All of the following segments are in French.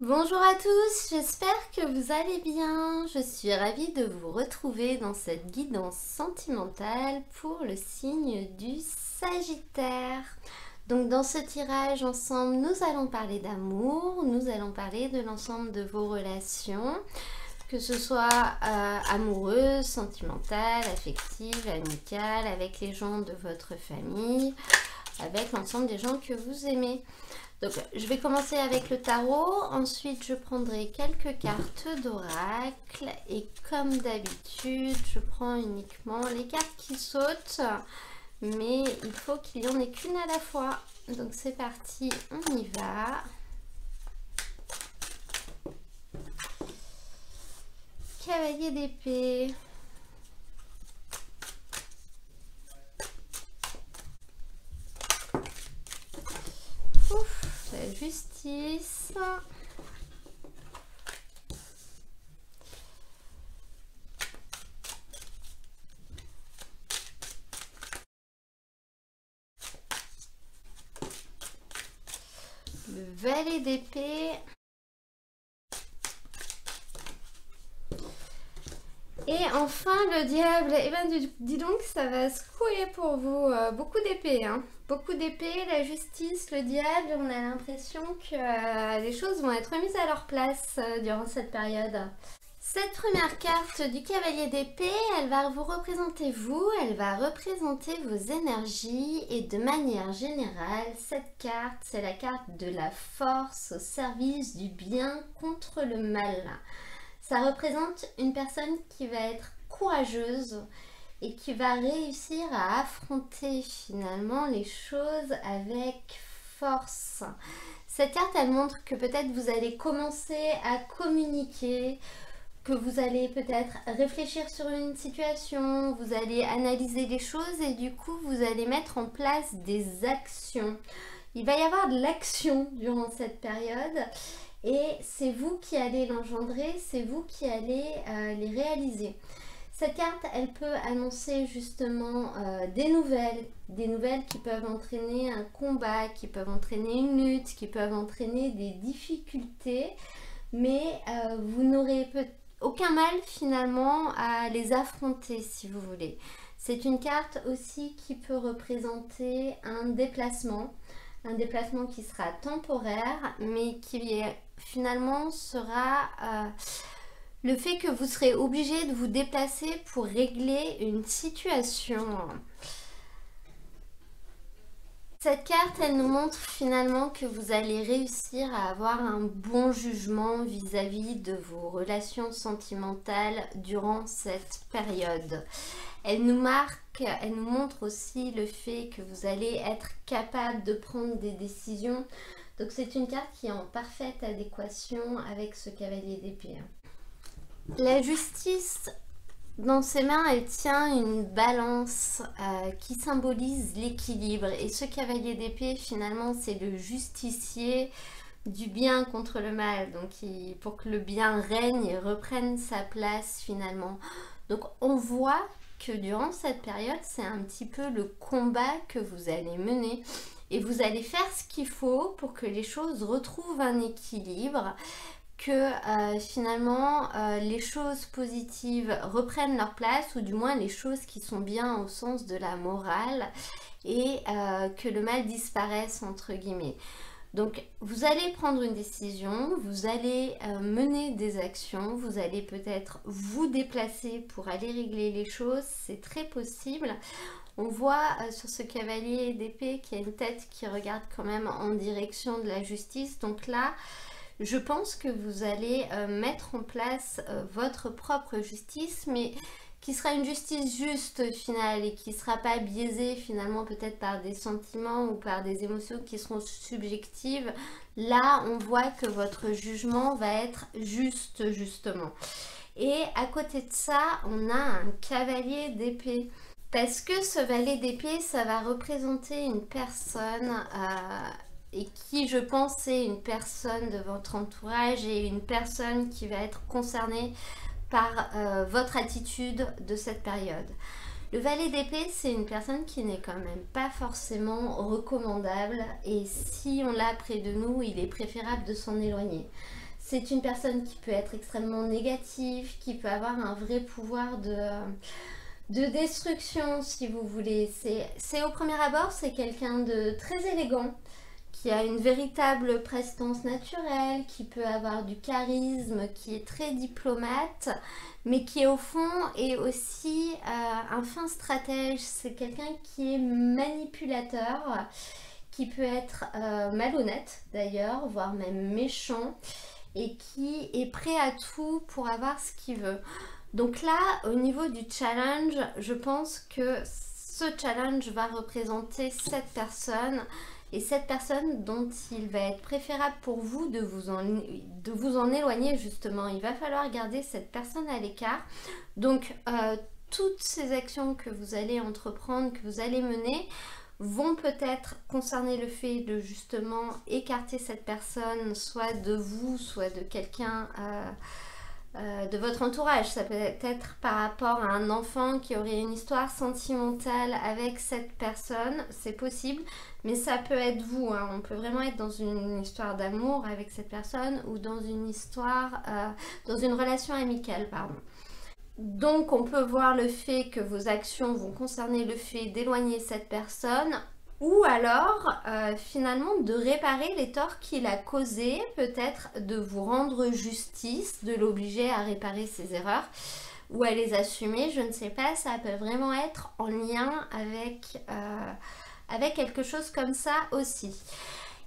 Bonjour à tous, j'espère que vous allez bien. Je suis ravie de vous retrouver dans cette guidance sentimentale pour le signe du Sagittaire. Donc dans ce tirage ensemble, nous allons parler d'amour, nous allons parler de l'ensemble de vos relations, que ce soit amoureuses, sentimentales, affectives, amicales, avec les gens de votre famille, avec l'ensemble des gens que vous aimez. Donc, je vais commencer avec le tarot, ensuite je prendrai quelques cartes d'oracle et comme d'habitude, je prends uniquement les cartes qui sautent, mais il faut qu'il y en ait qu'une à la fois. Donc c'est parti, on y va. Cavalier d'épée. La justice. Le valet d'épée. Et enfin le diable. Et ben dis donc, ça va secouer pour vous. Beaucoup d'épées, hein. Beaucoup d'épées, la justice, le diable. On a l'impression que les choses vont être remises à leur place durant cette période. Cette première carte du cavalier d'épée, elle va vous représenter vous, elle va représenter vos énergies et de manière générale, cette carte, c'est la carte de la force au service du bien contre le mal. Ça représente une personne qui va être courageuse et qui va réussir à affronter finalement les choses avec force. Cette carte, elle montre que peut-être vous allez commencer à communiquer, que vous allez peut-être réfléchir sur une situation, vous allez analyser les choses et du coup vous allez mettre en place des actions. Il va y avoir de l'action durant cette période et c'est vous qui allez l'engendrer, c'est vous qui allez les réaliser. Cette carte, elle peut annoncer justement des nouvelles qui peuvent entraîner un combat, qui peuvent entraîner une lutte, qui peuvent entraîner des difficultés, mais vous n'aurez aucun mal finalement à les affronter si vous voulez. C'est une carte aussi qui peut représenter un déplacement qui sera temporaire, mais qui finalement sera le fait que vous serez obligé de vous déplacer pour régler une situation. Cette carte, elle nous montre finalement que vous allez réussir à avoir un bon jugement vis-à-vis de vos relations sentimentales durant cette période. Elle nous montre aussi le fait que vous allez être capable de prendre des décisions. Donc c'est une carte qui est en parfaite adéquation avec ce cavalier d'épée. La justice, dans ses mains, elle tient une balance qui symbolise l'équilibre. Et ce cavalier d'épée, finalement, c'est le justicier du bien contre le mal. Donc, pour que le bien règne et reprenne sa place, finalement. Donc, on voit que durant cette période, c'est un petit peu le combat que vous allez mener. Et vous allez faire ce qu'il faut pour que les choses retrouvent un équilibre, que finalement les choses positives reprennent leur place, ou du moins les choses qui sont bien au sens de la morale, et que le mal disparaisse entre guillemets. Donc vous allez prendre une décision, vous allez mener des actions, vous allez peut-être vous déplacer pour aller régler les choses, c'est très possible. On voit sur ce cavalier d'épée qu'il y a une tête qui regarde quand même en direction de la justice, donc là je pense que vous allez mettre en place votre propre justice, mais qui sera une justice juste au final et qui ne sera pas biaisée finalement peut-être par des sentiments ou par des émotions qui seront subjectives. Là, on voit que votre jugement va être juste, justement. Et à côté de ça, on a un cavalier d'épée. Parce que ce valet d'épée, ça va représenter une personne et qui, je pense, est une personne de votre entourage et une personne qui va être concernée par votre attitude de cette période. Le valet d'épée, c'est une personne qui n'est quand même pas forcément recommandable, et si on l'a près de nous, il est préférable de s'en éloigner. C'est une personne qui peut être extrêmement négative, qui peut avoir un vrai pouvoir de destruction, si vous voulez. C'est au premier abord, c'est quelqu'un de très élégant, qui a une véritable prestance naturelle, qui peut avoir du charisme, qui est très diplomate, mais qui au fond est aussi un fin stratège. C'est quelqu'un qui est manipulateur, qui peut être malhonnête d'ailleurs, voire même méchant, et qui est prêt à tout pour avoir ce qu'il veut. Donc là, au niveau du challenge, je pense que ce challenge va représenter cette personne, et cette personne dont il va être préférable pour vous de vous en éloigner justement. Il va falloir garder cette personne à l'écart. Donc toutes ces actions que vous allez entreprendre, que vous allez mener, vont peut-être concerner le fait de justement écarter cette personne, soit de vous, soit de quelqu'un de votre entourage. Ça peut être par rapport à un enfant qui aurait une histoire sentimentale avec cette personne, c'est possible, mais ça peut être vous, hein. On peut vraiment être dans une histoire d'amour avec cette personne ou dans une histoire, dans une relation amicale, pardon. Donc on peut voir le fait que vos actions vont concerner le fait d'éloigner cette personne, ou alors finalement de réparer les torts qu'il a causés, peut-être de vous rendre justice, de l'obliger à réparer ses erreurs ou à les assumer, je ne sais pas, ça peut vraiment être en lien avec quelque chose comme ça aussi.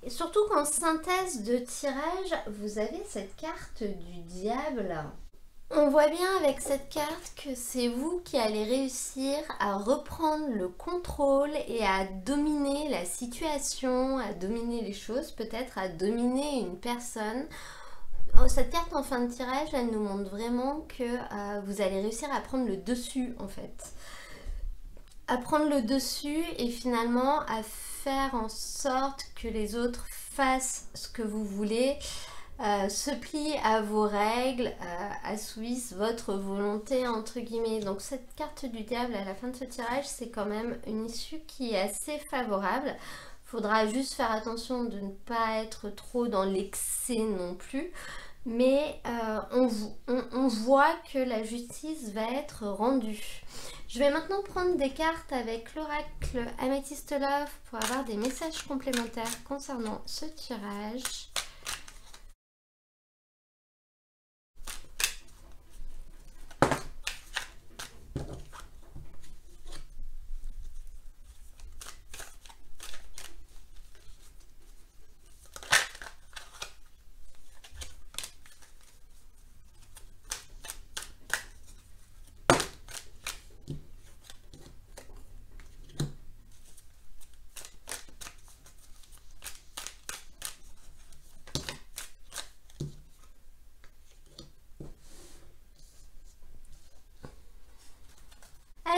Et surtout qu'en synthèse de tirage, vous avez cette carte du diable. On voit bien avec cette carte que c'est vous qui allez réussir à reprendre le contrôle et à dominer la situation, à dominer les choses, peut-être à dominer une personne. Cette carte en fin de tirage, elle nous montre vraiment que vous allez réussir à prendre le dessus en fait. À prendre le dessus et finalement à faire en sorte que les autres fassent ce que vous voulez. Se plient à vos règles, assouvissent votre volonté entre guillemets. Donc cette carte du diable à la fin de ce tirage, c'est quand même une issue qui est assez favorable. Faudra juste faire attention de ne pas être trop dans l'excès non plus. Mais on voit que la justice va être rendue. Je vais maintenant prendre des cartes avec l'oracle Amethyst Love pour avoir des messages complémentaires concernant ce tirage.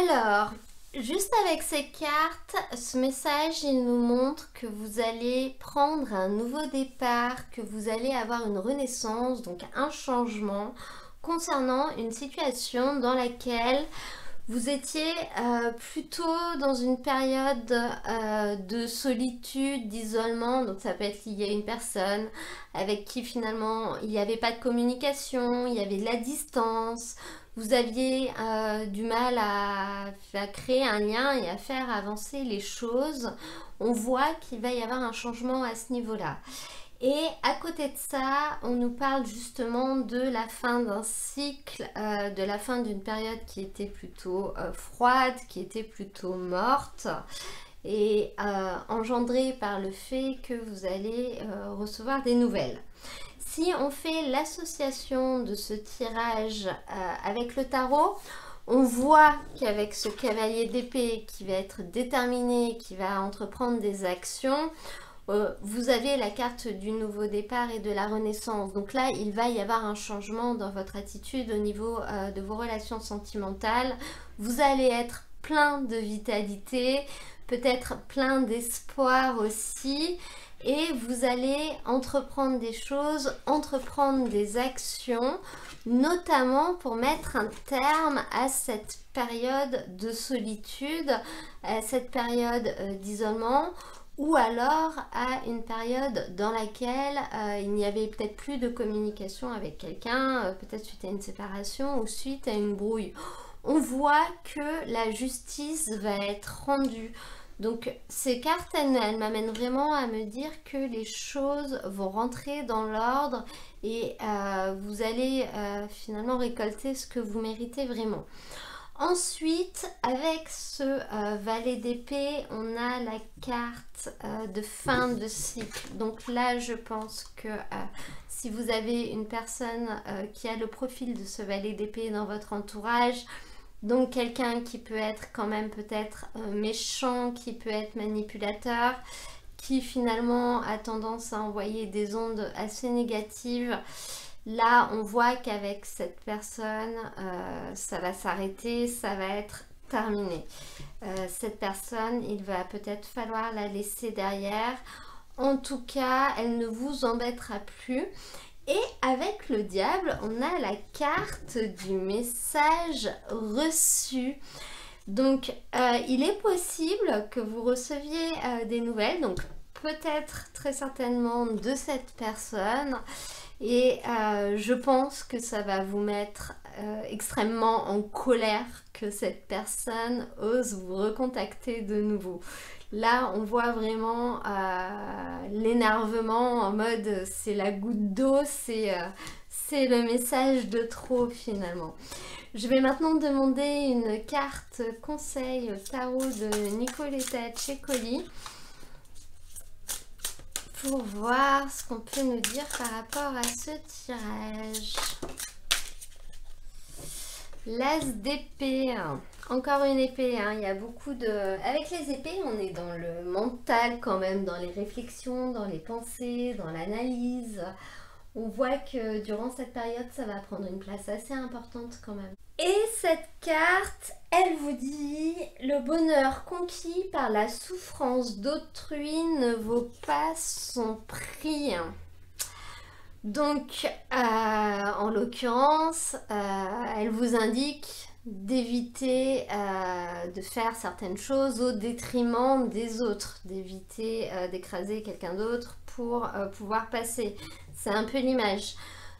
Alors, juste avec ces cartes, ce message, il nous montre que vous allez prendre un nouveau départ, que vous allez avoir une renaissance, donc un changement concernant une situation dans laquelle vous étiez plutôt dans une période de solitude, d'isolement, donc ça peut être lié à une personne avec qui finalement il n'y avait pas de communication, il y avait de la distance, vous aviez du mal à créer un lien et à faire avancer les choses. On voit qu'il va y avoir un changement à ce niveau-là. Et à côté de ça, on nous parle justement de la fin d'un cycle, de la fin d'une période qui était plutôt froide, qui était plutôt morte et engendrée par le fait que vous allez recevoir des nouvelles. Si on fait l'association de ce tirage avec le tarot, on voit qu'avec ce cavalier d'épée qui va être déterminé, qui va entreprendre des actions, vous avez la carte du nouveau départ et de la renaissance. Donc là, il va y avoir un changement dans votre attitude au niveau de vos relations sentimentales. Vous allez être plein de vitalité, peut-être plein d'espoir aussi. Et vous allez entreprendre des choses, entreprendre des actions, notamment pour mettre un terme à cette période de solitude, à cette période d'isolement, ou alors à une période dans laquelle il n'y avait peut-être plus de communication avec quelqu'un, peut-être suite à une séparation ou suite à une brouille. On voit que la justice va être rendue. Donc ces cartes, elles m'amènent vraiment à me dire que les choses vont rentrer dans l'ordre et vous allez finalement récolter ce que vous méritez vraiment. Ensuite, avec ce valet d'épée, on a la carte de fin de cycle. Donc là, je pense que si vous avez une personne qui a le profil de ce valet d'épée dans votre entourage, donc quelqu'un qui peut être quand même peut-être méchant, qui peut être manipulateur, qui finalement a tendance à envoyer des ondes assez négatives. Là, on voit qu'avec cette personne, ça va s'arrêter, ça va être terminé. Cette personne, il va peut-être falloir la laisser derrière. En tout cas, elle ne vous embêtera plus. Et avec le diable, on a la carte du message reçu. Donc, il est possible que vous receviez des nouvelles, donc peut-être très certainement de cette personne. Et je pense que ça va vous mettre extrêmement en colère que cette personne ose vous recontacter de nouveau. Là, on voit vraiment l'énervement en mode c'est la goutte d'eau, c'est le message de trop finalement. Je vais maintenant demander une carte conseil tarot de Nicoletta Ceccoli pour voir ce qu'on peut nous dire par rapport à ce tirage. L'as d'épée, encore une épée, hein. Il y a beaucoup de... Avec les épées, on est dans le mental quand même, dans les réflexions, dans les pensées, dans l'analyse. On voit que durant cette période, ça va prendre une place assez importante quand même. Et cette carte, elle vous dit « Le bonheur conquis par la souffrance d'autrui ne vaut pas son prix ». Donc, en l'occurrence, elle vous indique d'éviter de faire certaines choses au détriment des autres, d'éviter d'écraser quelqu'un d'autre pour pouvoir passer. C'est un peu l'image.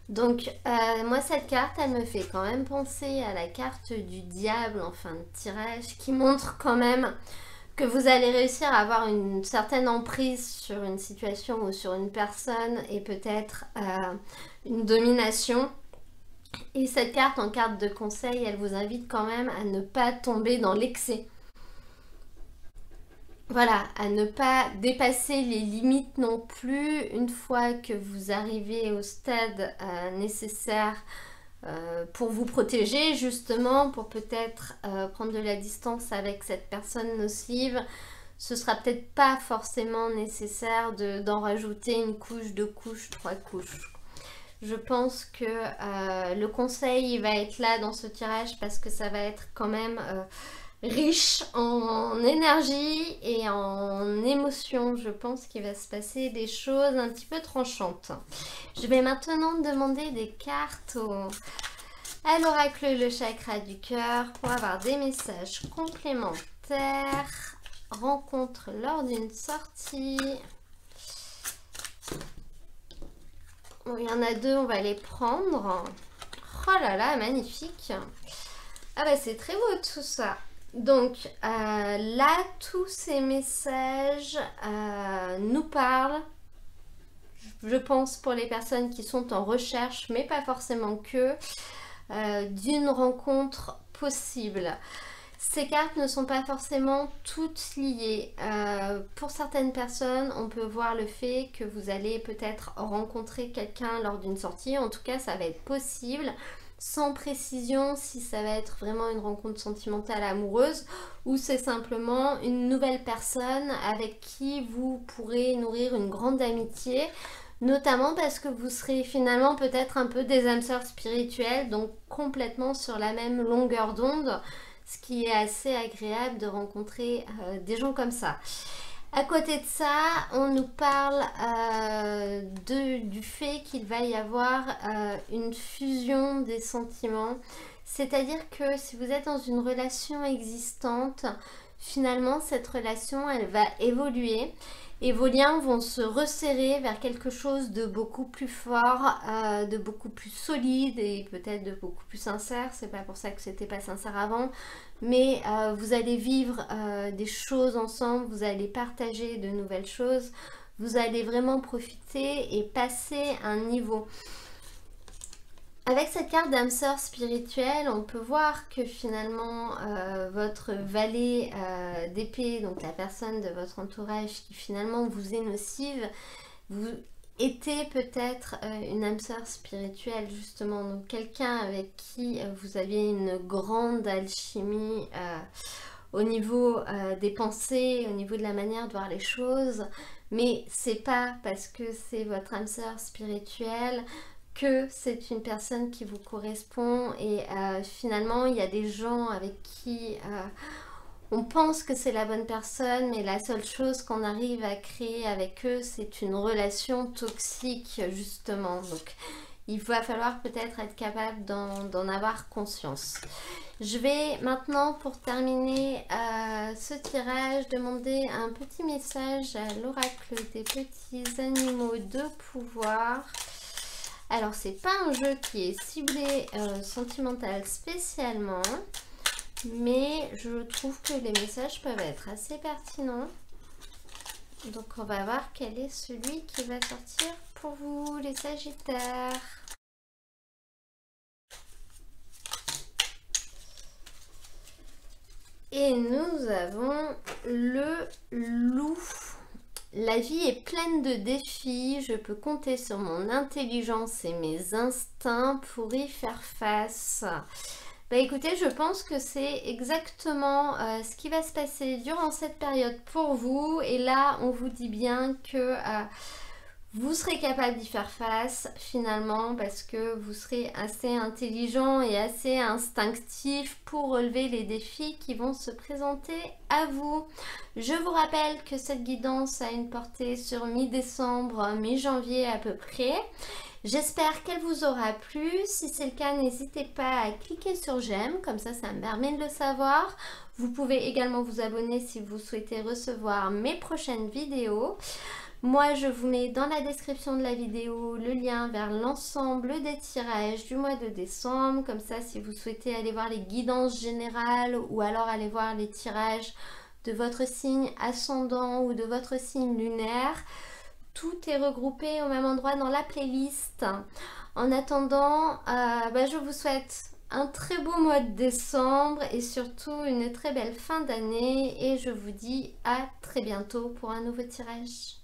Donc, moi, cette carte, elle me fait quand même penser à la carte du diable en fin de tirage, qui montre quand même que vous allez réussir à avoir une certaine emprise sur une situation ou sur une personne et peut-être une domination. Et cette carte, en carte de conseil, elle vous invite quand même à ne pas tomber dans l'excès. Voilà, à ne pas dépasser les limites non plus une fois que vous arrivez au stade nécessaire pour vous protéger, justement, pour peut-être prendre de la distance avec cette personne nocive. Ce sera peut-être pas forcément nécessaire d'en rajouter une couche, deux couches, trois couches. Je pense que le conseil va être là dans ce tirage parce que ça va être quand même riche en énergie et en émotions. Je pense qu'il va se passer des choses un petit peu tranchantes. Je vais maintenant demander des cartes à l'oracle le chakra du cœur pour avoir des messages complémentaires. Rencontre lors d'une sortie. Bon, il y en a deux, on va les prendre. Oh là là, magnifique. Ah bah c'est très beau tout ça. Donc là, tous ces messages nous parlent, je pense pour les personnes qui sont en recherche, mais pas forcément que, d'une rencontre possible. Ces cartes ne sont pas forcément toutes liées. Pour certaines personnes, on peut voir le fait que vous allez peut-être rencontrer quelqu'un lors d'une sortie. En tout cas, ça va être possible. Sans précision si ça va être vraiment une rencontre sentimentale amoureuse ou c'est simplement une nouvelle personne avec qui vous pourrez nourrir une grande amitié, notamment parce que vous serez finalement peut-être un peu des âmes sœurs spirituelles, donc complètement sur la même longueur d'onde, ce qui est assez agréable de rencontrer des gens comme ça. À côté de ça, on nous parle du fait qu'il va y avoir une fusion des sentiments. C'est-à-dire que si vous êtes dans une relation existante, finalement, cette relation, elle va évoluer. et vos liens vont se resserrer vers quelque chose de beaucoup plus fort, de beaucoup plus solide et peut-être de beaucoup plus sincère. C'est pas pour ça que c'était pas sincère avant, mais vous allez vivre des choses ensemble, vous allez partager de nouvelles choses, vous allez vraiment profiter et passer un niveau. Avec cette carte d'âme sœur spirituelle, on peut voir que finalement votre valet d'épée, donc la personne de votre entourage qui finalement vous est nocive, vous était peut-être une âme sœur spirituelle justement, donc quelqu'un avec qui vous aviez une grande alchimie au niveau des pensées, au niveau de la manière de voir les choses, mais c'est pas parce que c'est votre âme sœur spirituelle que c'est une personne qui vous correspond et finalement il y a des gens avec qui on pense que c'est la bonne personne, mais la seule chose qu'on arrive à créer avec eux c'est une relation toxique justement. Donc il va falloir peut-être être capable d'en avoir conscience. Je vais maintenant, pour terminer ce tirage, demander un petit message à l'oracle des petits animaux de pouvoir. Alors, c'est pas un jeu qui est ciblé sentimental spécialement, mais je trouve que les messages peuvent être assez pertinents. Donc, on va voir quel est celui qui va sortir pour vous, les Sagittaires. Et nous avons le loup. La vie est pleine de défis, je peux compter sur mon intelligence et mes instincts pour y faire face. Bah écoutez, je pense que c'est exactement ce qui va se passer durant cette période pour vous. Et là, on vous dit bien que vous serez capable d'y faire face finalement parce que vous serez assez intelligent et assez instinctif pour relever les défis qui vont se présenter à vous. Je vous rappelle que cette guidance a une portée sur mi-décembre, mi-janvier à peu près. J'espère qu'elle vous aura plu. Si c'est le cas, n'hésitez pas à cliquer sur j'aime, comme ça me permet de le savoir. Vous pouvez également vous abonner si vous souhaitez recevoir mes prochaines vidéos. Moi, je vous mets dans la description de la vidéo le lien vers l'ensemble des tirages du mois de décembre. Comme ça, si vous souhaitez aller voir les guidances générales ou alors aller voir les tirages de votre signe ascendant ou de votre signe lunaire, tout est regroupé au même endroit dans la playlist. En attendant, je vous souhaite un très beau mois de décembre et surtout une très belle fin d'année. Et je vous dis à très bientôt pour un nouveau tirage.